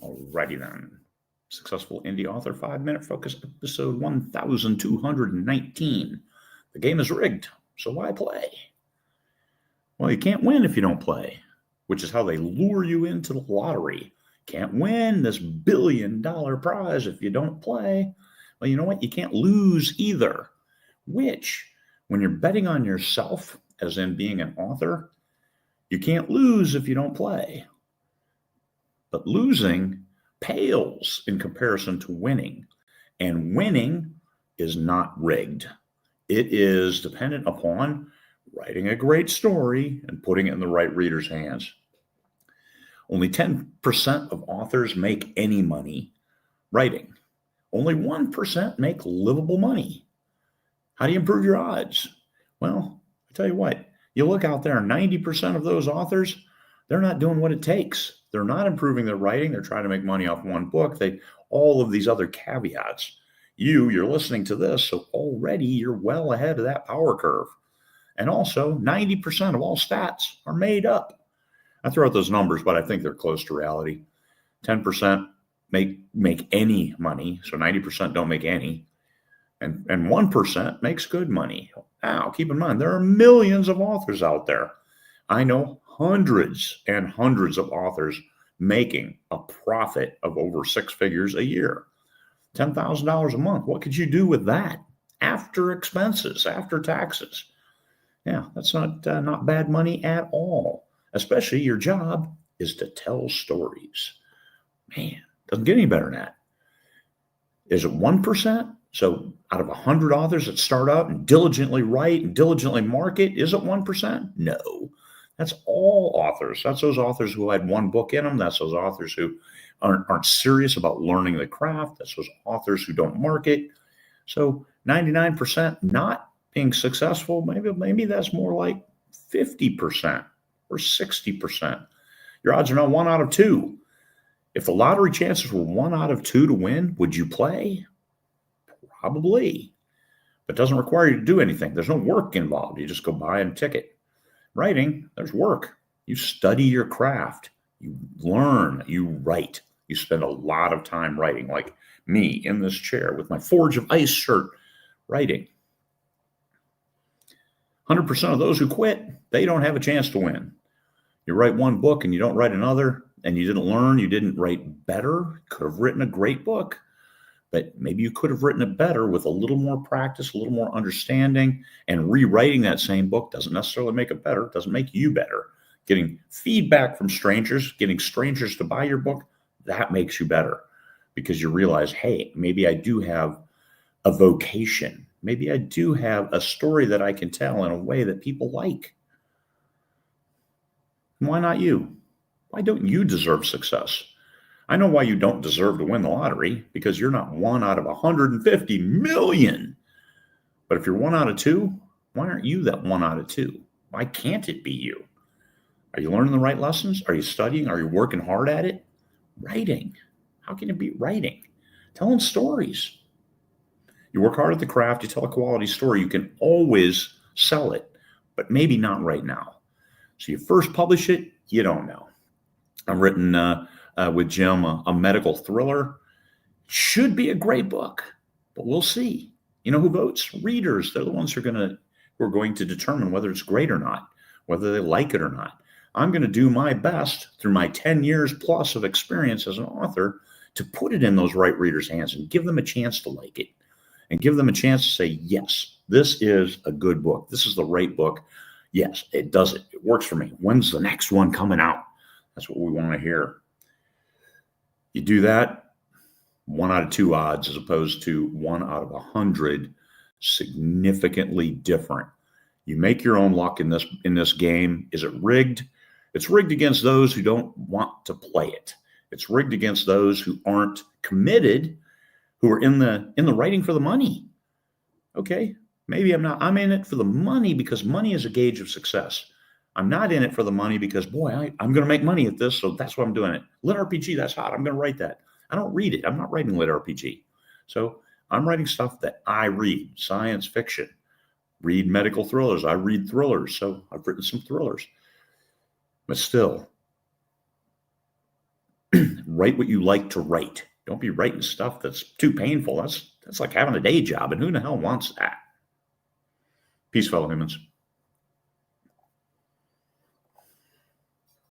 Alrighty then. Successful Indie Author 5-Minute Focus, episode 1219. The game is rigged, so why play? Well, you can't win if you don't play, which is how they lure you into the lottery. Can't win this $1 billion prize if you don't play. Well, you know what? You can't lose either, which, when you're betting on yourself, as in being an author, you can't lose if you don't play. But losing pales in comparison to winning. And winning is not rigged. It is dependent upon writing a great story and putting it in the right reader's hands. Only 10% of authors make any money writing. Only 1% make livable money. How do you improve your odds? Well, I tell you what, you look out there, 90% of those authors, they're not doing what it takes. They're not improving their writing. They're trying to make money off one book. All of these other caveats. You're listening to this, so already you're well ahead of that power curve. And also, 90% of all stats are made up. I throw out those numbers, but I think they're close to reality. 10% make any money, so 90% don't make any. And 1% makes good money. Now, keep in mind, there are millions of authors out there. I know hundreds and hundreds of authors making a profit of over 6 figures a year. $10,000 a month. What could you do with that after expenses, after taxes? Yeah, that's not bad money at all. Especially your job is to tell stories. Man, doesn't get any better than that. Is it 1%? So out of 100 authors that start out and diligently write and diligently market, is it 1%? No. That's all authors. That's those authors who had one book in them. That's those authors who aren't serious about learning the craft. That's those authors who don't market. So 99% not being successful, maybe that's more like 50% or 60%. Your odds are now 1 out of 2. If the lottery chances were 1 out of 2 to win, would you play? Probably. But it doesn't require you to do anything. There's no work involved. You just go buy a ticket. Writing, there's work. You study your craft. You learn. You write. You spend a lot of time writing, like me in this chair with my Forge of Ice shirt, writing. 100% of those who quit, they don't have a chance to win. You write one book and you don't write another, and you didn't learn, you didn't write better. Could have written a great book, but maybe you could have written it better with a little more practice, a little more understanding, and rewriting that same book doesn't necessarily make it better. It doesn't make you better. Getting feedback from strangers, getting strangers to buy your book, that makes you better because you realize, hey, maybe I do have a vocation. Maybe I do have a story that I can tell in a way that people like. Why not you? Why don't you deserve success? I know why you don't deserve to win the lottery, because you're not 1 out of 150 million. But if you're 1 out of 2, why aren't you that 1 out of 2? Why can't it be you? Are you learning the right lessons? Are you studying? Are you working hard at it? Writing. How can it be writing? Telling stories. You work hard at the craft, you tell a quality story, you can always sell it, but maybe not right now. So you first publish it, you don't know. I've written with Jim a medical thriller. Should be a great book, but we'll see. You know who votes? Readers. They're the ones who are going to determine whether it's great or not, whether they like it or not. I'm going to do my best through my 10 years plus of experience as an author to put it in those right readers' hands and give them a chance to like it and give them a chance to say, yes, this is a good book. This is the right book. Yes, it does it. It works for me. When's the next one coming out? That's what we want to hear. You do that, 1 out of 2 odds as opposed to 1 out of 100, significantly different. You make your own luck in this game. Is it rigged? It's rigged against those who don't want to play it. It's rigged against those who aren't committed, who are in the writing for the money. Okay, maybe I'm not. I'm in it for the money because money is a gauge of success. I'm not in it for the money because, boy, I'm going to make money at this, so that's why I'm doing it. Lit RPG, that's hot. I'm going to write that. I don't read it. I'm not writing lit RPG. So I'm writing stuff that I read, science fiction, read medical thrillers. I read thrillers, so I've written some thrillers. But still, Write what you like to write. Don't be writing stuff that's too painful. That's like having a day job, and who the hell wants that? Peace, fellow humans.